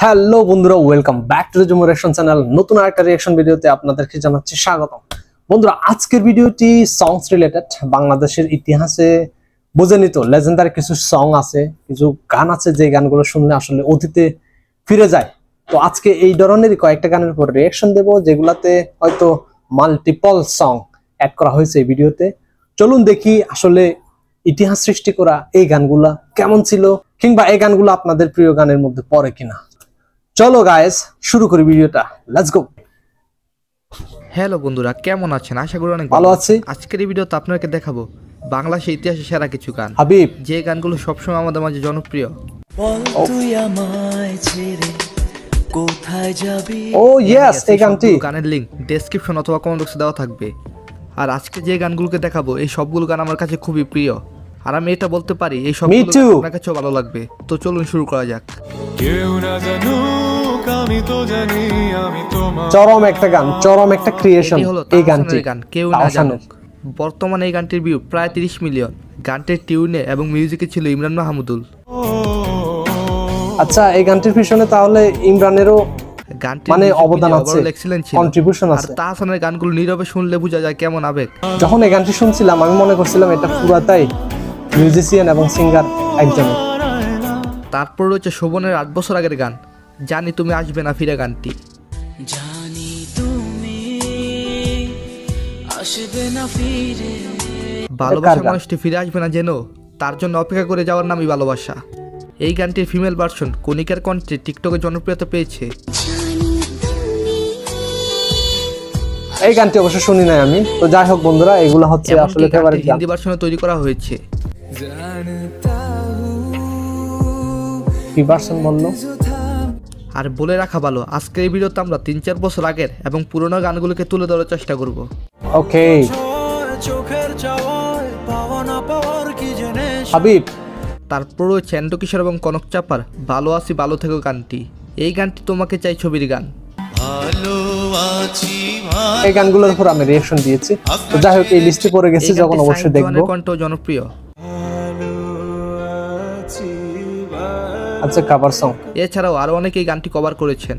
Hello বন্ধুরা, welcome back to the Zumo reaction channel. নতুন আরেকটা রিঅ্যাকশন ভিডিওতে আপনাদেরকে জানাচ্ছি স্বাগতম। বন্ধুরা, আজকের ভিডিওটি সংস রিলেটেড। বাংলাদেশের ইতিহাসে বুঝেনি তো, লেজেন্ডারি কিছু সং আছে, কিছু গান আছে যে গানগুলো শুনলে আসলে অতীতে ফিরে যায়। তো আজকে এই ধরনেরই কয়েকটা গানের উপর রিঅ্যাকশন দেব, যেগুলাতে হয়তো মাল্টিপল সং অ্যাড করা হয়েছে এই ভিডিওতে। চলুন দেখি আসলে ইতিহাস সৃষ্টি করা এই গানগুলা কেমন ছিল, কিংবা এই গানগুলো আপনাদের প্রিয় গানের মধ্যে পড়ে কিনা। চলো গাইস, শুরু করি ভিডিওটা। Let's go. হ্যালো বন্ধুরা, কেমন আছেন? আশা করি অনেক ভালো আছি। আজকের এই ভিডিওতে আপনাকে দেখাবো বাংলাদেশের ইতিহাসের সেরা কিছু গান, হাবিব, যে গানগুলো সবসময় আমাদের মাঝে জনপ্রিয়। ও ইয়েস, এই গানটি। গানের লিংক ডেসক্রিপশন অথবা কমেন্ট বক্সে দেওয়া থাকবে। আর আজকে যে গানগুলোকে দেখাবো, এই সবগুলো গান আমার কাছে খুবই প্রিয়, আর আমি এটা বলতে পারি এই সবগুলো গান আপনার কাছেও ভালো লাগবে। তো চলুন শুরু করা যাক। চরম একটা গান, চরম একটা ক্রিয়েশন এই গানটি। কেউ না জানুক। বর্তমানে এই গানটির ভিউ প্রায় 30 মিলিয়ন। গানটির টিউনে এবং মিউজিকে ছিল ইমরান মাহমুদুল। আচ্ছা, এই গানটির পিছনে তাহলে ইমরানেরও মানে অবদান আছে, কন্ট্রিবিউশন আছে। আর তাহসানের গানগুলো নীরবে শুনলে বোঝা যায় কেমন আবেগ। যখন এই গানটি শুনছিলাম আমি মনে করছিলাম এটা পুরাটাই মিউজিশিয়ান এবং সিঙ্গার একজন। তারপর রয়েছে শোভনের 8 বছর আগের গান জানি তুমি আসবে না ফিরে। গানটি জানি তুমি আসবে না ফিরে, ভালোবাসার মানুষটি ফিরে আসবে না যেন, তার জন্য অপেক্ষা করে যাওয়ার নামই ভালোবাসা। এই গানটির ফিমেল ভার্সন কণিকার কণ্ঠে টিকটকে জনপ্রিয়তা পেয়েছে। এই গানটি অবশ্য শুনি নাই আমি, তো যাই হোক বন্ধুরা, এগুলো হচ্ছে আসলে ফেভারিট গান। হিন্দি ভার্সনে তৈরি করা হয়েছে। কি ভার্সন বললো? আর বলে রাখা ভালো, আজকের এই ভিডিওতে আমরা 3-4 বছর আগের এবং পুরোনো গানগুলোকে তুলে ধরার চেষ্টা করব। ওকে হাবিব। তারপর রয়েছে এন্ড্রু কিশোর এবং কনক চাপার ভালো আছি ভালো থেকো গানটি। এই গানটি তোমাকে চাই ছবির গান। এই গানগুলোর উপর আমি রিঅ্যাকশন দিয়েছি, তো যাই হোক এই লিস্টে পড়ে গেছে যখন অবশ্যই দেখব। কণ্ঠ জনপ্রিয়। আচ্ছা, কভার সং। এছাড়াও আরো অনেকে এই গানটি কভার করেছেন।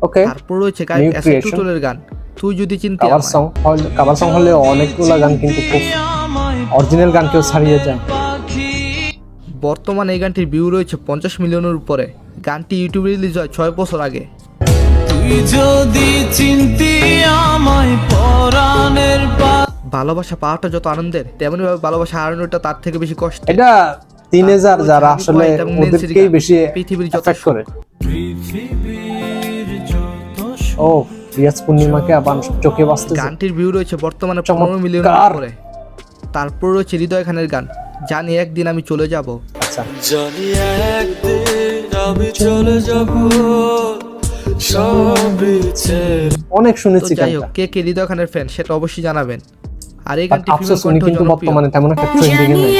ওকে, তারপর রয়েছে গায়ক এসএস টুটুলের গান তুই যদি চিনতে। কভার সং হলে অনেকগুলো গান কিন্তু খুব অরিজিনাল গান কেউ ছাড়িয়ে যায়। বর্তমানে এই গানটির ভিউ রয়েছে 50 মিলিয়নের উপরে। গানটি ইউটিউবে রিলিজ হয় 6 বছর আগে। তুই যদি চিনতি আমায় পরাণের ভালোবাসা পাওয়াটা যত আনন্দের, তেমনি ভাবে ভালোবাসা হারানোটা তার থেকে বেশি কষ্ট। এটা টিনেজার যারা আসলে ওদেরকেই বেশি পৃথিবীর যত এফেক্ট করে। ও রিয়াজ পূর্ণিমাকে আবার চোখে বাজতেছে। গানটির ভিউ রয়েছে বর্তমানে 15 মিলিয়নের উপরে। তারপর রয়েছে হৃদয় খানের গান জানি একদিন আমি চলে যাব। আচ্ছা, জানি একদিন আমি চলে যাব, অনেক শুনেছি গানটা। কে কে হৃদয় খানের ফ্যান সেটা অবশ্যই জানাবেন। আর এই গানটি ফিমেল কণ্ঠ কিন্তু বর্তমানে তেমন একটা ট্রেন্ডিং এ নেই।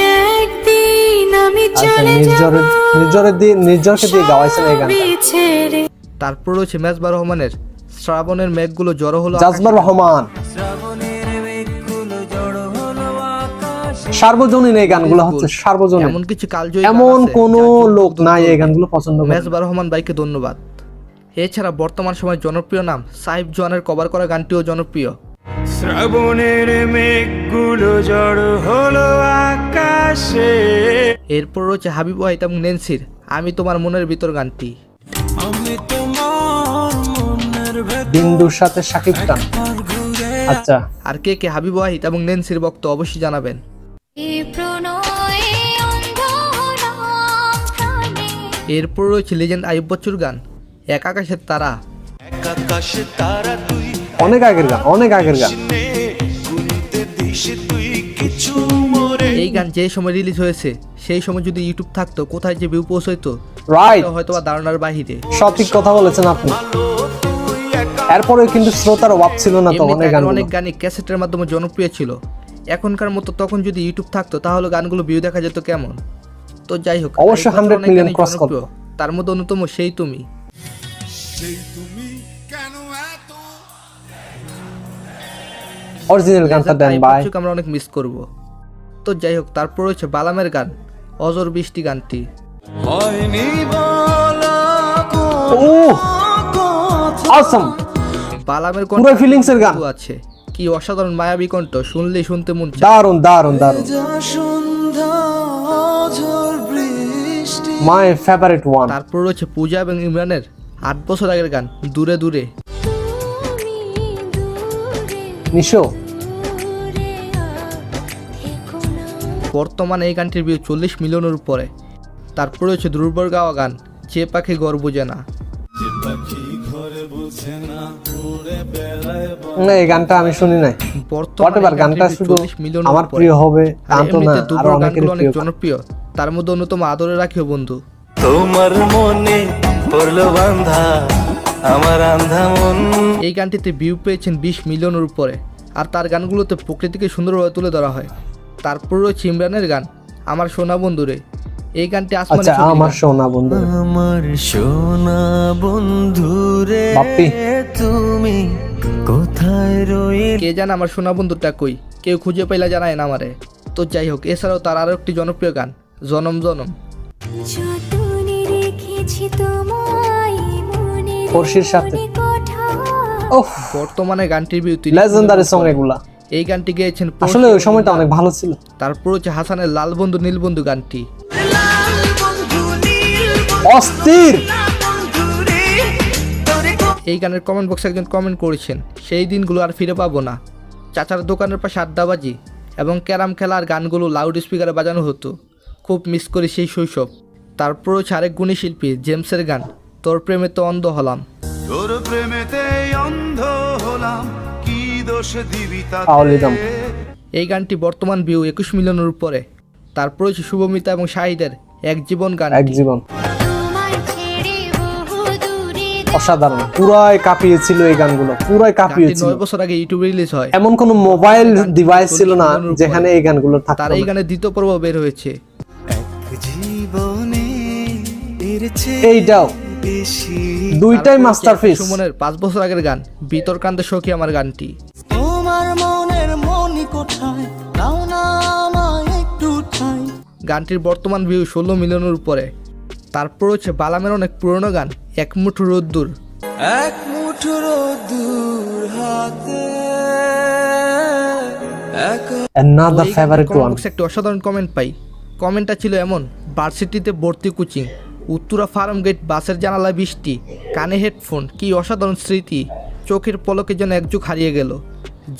নির্জরকে দিয়ে গাওয়াইছেন এই গানটা। তারপর রয়েছে মেজবা রহমানের শ্রাবণের মেঘগুলো জড়ো হলো। জাজবা রহমান সার্বজনীন, এই গানগুলো হচ্ছে সার্বজনীন। এমন কিছু কালজয়ী এমন কোন লোক নাই এই গানগুলো পছন্দ করে। মেজবা রহমান ভাইকে ধন্যবাদ। এছাড়া বর্তমান সময় জনপ্রিয় নাম সাইফ জোয়ানের কভার করা গানটিও জনপ্রিয়। শ্রাবণের মেঘগুলো জড়ো হলো আকাশে। এরপর রয়েছে হাবিব ওয়াহিদ এবং নেন্সির আমি তোমার মনের ভিতর গানটি। আমি তোমার মনের ভেতর বিন্দুর সাথে শাকিব খান। আচ্ছা, আর কে হাবিব ওয়াহিদ এবং নেন্সির ভক্ত অবশ্যই জানাবেন। এরপর রয়েছে লেজেন্ড আইয়ুব বাচ্চুর গান এক আকাশের তারা। অনেক আগের গান, অনেক আগের গান। এই গান যে সময় রিলিজ হয়েছে সেই সময় যদি ইউটিউব থাকতো, কোথায় যে ভিউ পৌঁছাইতো হয়তো বা ধারণার বাহিরে। সঠিক কথা বলেছেন আপনি। এরপরে কিন্তু শ্রোতার অভাব ছিল না, তখন অনেক গানই ক্যাসেটের মাধ্যমে জনপ্রিয় ছিল। এখনকার মতো তখন যদি ইউটিউব থাকতো তাহলে গানগুলো ভিউ দেখা যেত কেমন। তো যাই হোক, অবশ্যই 100 মিলিয়ন ক্রস করবে। তার মধ্যে অন্যতম সেই তুমি। অরিজিনাল গানটা দেন ভাই। আমরা অনেক মিস করব। তো যাই হোক, তারপর হচ্ছে বালামের গান অজর বৃষ্টি গানটি। হয়নি বলা ও অসম, বালামের পুরো ফিলিংস এর গান আছে, কি অসাধারণ মায়াবী কণ্ঠ, শুনলেই শুনতে মন চায়। দারুন দারুন দারুন, মাই ফেভারিট ওয়ান। তারপর রয়েছে পূজা এবং ইমরানের 8 বছর আগের গান দূরে দূরে। নিশো, বর্তমানে এই গানটির ভিউ 40 মিলিয়নের উপরে। তারপর রয়েছে ধ্রুবর গাওয়া গান যে পাখি ঘর বুঝে না। এই গানটা আমি শুনি নাই। বর্তমানে গানটা শুধু আমার প্রিয় হবে তা তো না, আরো অনেকের প্রিয়। জনপ্রিয়, তার মধ্যে অন্যতম আদরে রাখিও বন্ধু। তোমার মনে পড়লো বান্ধা আমার আন্ধা মন। এই গানটিতে ভিউ পেয়েছেন 20 মিলিয়নের উপরে, আর তার গানগুলোতে প্রকৃতিকে সুন্দরভাবে তুলে ধরা হয়। তারপর রয়েছে ইমরানের গান আমার সোনা বন্ধুরে। এই গানটি আসমানে আমার সোনা বন্ধু, আমার সোনা বন্ধুরে বাপ্পি তুমি কোথায় রইলে। কে জানে আমার সোনা বন্ধুটা কই, কেউ খুঁজে পাইলা জানায় না আমারে। তো যাই হোক, এছাড়াও তার আরো একটি জনপ্রিয় গান জনম জনম। পরশির সাথে বর্তমানে গানটির ভিউ লেজেন্ডারি সং এগুলা। এই গানটি গেয়েছেন আসলে ওই সময়টা অনেক ভালো ছিল। তারপর হচ্ছে হাসানের লাল বন্ধু নীল বন্ধু গানটি অস্থির। এই গানের কমেন্ট বক্সে একজন কমেন্ট করেছেন, সেই দিনগুলো আর ফিরে পাবো না। চাচার দোকানের পাশে আড্ডাবাজি এবং ক্যারাম খেলার গানগুলো লাউড স্পিকারে বাজানো হতো, খুব মিস করি সেই শৈশব। তারপর হচ্ছে আরেক গুণী শিল্পী জেমসের গান তোর প্রেমে তো অন্ধ হলাম। তোর প্রেমেতে অন্ধ হলাম, কি দোষ দিবি তাতে। এই গানটি বর্তমান ভিউ 21 মিলিয়নের উপরে। তারপর হচ্ছে শুভমিতা এবং শাহিদের এক জীবন গান। এক জীবন অসাধারণ, পুরাই কাঁপিয়েছিল এই গানগুলো, পুরাই কাঁপিয়েছিল। 9 বছর আগে ইউটিউবে রিলিজ হয়। এমন কোন মোবাইল ডিভাইস ছিল না যেখানে এই গানগুলো থাকতো। তার এই গানের দ্বিতীয় পর্ব বের হয়েছে। এইটাও দুইটাই মাস্টারপিস। সুমনের 5 বছর আগের গান বিতর্কান্তে সখী আমার গানটি। তোমার মনের মনি কোথায় নাও না আমায় একটু ঠাই। গানটির বর্তমান ভিউ 16 মিলিয়নের উপরে। তারপর হচ্ছে বালামের অনেক পুরনো গান এক মুঠো রোদ্দুর। এক মুঠো রোদ্দুর হাতে another favorite one। একটা অসাধারণ কমেন্ট পাই। কমেন্টটা ছিল এমন, ভার্সিটিতে ভর্তি কোচিং, উত্তরা ফার্ম গেট, বাসের জানালায় বৃষ্টি, কানে হেডফোন, কি অসাধারণ স্মৃতি, চোখের পলকে যেন এক যুগ হারিয়ে গেল।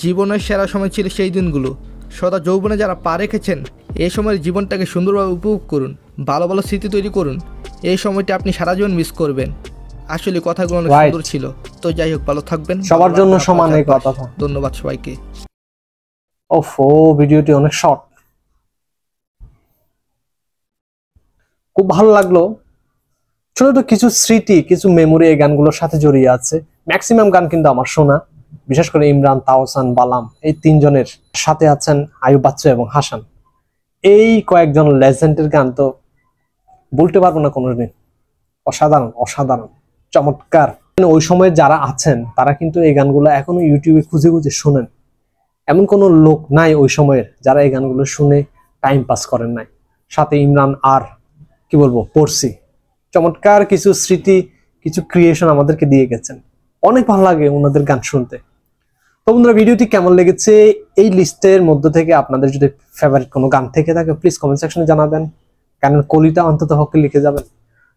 জীবনের সেরা সময় ছিল সেই দিনগুলো। সদা যৌবনে যারা পা রেখেছেন, এই সময়ের জীবনটাকে সুন্দরভাবে উপভোগ করুন, ভালো ভালো স্মৃতি তৈরি করুন। এই সময়টা আপনি সারা জীবন মিস করবেন। আসলে কথাগুলো অনেক সুন্দর ছিল। তো যাই হোক, ভালো থাকবেন, সবার জন্য সমান এই কথা। ধন্যবাদ সবাইকে। ওফো, ভিডিওটি অনেক শর্ট, খুব ভালো লাগলো। ছোট ছোট কিছু স্মৃতি, কিছু মেমোরি এই গানগুলোর সাথে জড়িয়ে আছে। ম্যাক্সিমাম গান কিন্তু আমার শোনা, বিশেষ করে ইমরান, তাওসান, বালাম, এই তিনজনের সাথে আছেন আয়ুব বাচ্চু এবং হাসান। এই কয়েকজন লেজেন্ডের গান তো বলতে পারবো না কোনোদিন। অসাধারণ অসাধারণ চমৎকার। ওই সময় যারা আছেন তারা কিন্তু এই গানগুলো এখনো ইউটিউবে খুঁজে খুঁজে শোনেন। এমন কোনো লোক নাই ওই সময়ের যারা এই গানগুলো শুনে টাইম পাস করেন নাই। সাথে ইমরান আর কি বলবো, পড়ছি, চমৎকার কিছু স্মৃতি, কিছু ক্রিয়েশন আমাদেরকে দিয়ে গেছেন। অনেক ভালো লাগে ওনাদের গান শুনতে। তো বন্ধুরা, ভিডিওটি কেমন লেগেছে, এই লিস্টের মধ্যে থেকে আপনাদের যদি ফেভারিট কোনো গান থেকে থাকে প্লিজ কমেন্ট সেকশনে জানাবেন। কারণ কলিটা অন্তত হকে লিখে যাবেন।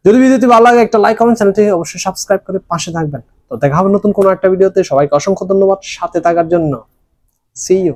যদি ভিডিওটি ভালো লাগে একটা লাইক কমেন্ট, চ্যানেলটি অবশ্যই সাবস্ক্রাইব করে পাশে থাকবেন। তো দেখা হবে নতুন কোনো একটা ভিডিওতে। সবাইকে অসংখ্য ধন্যবাদ সাথে থাকার জন্য। See you.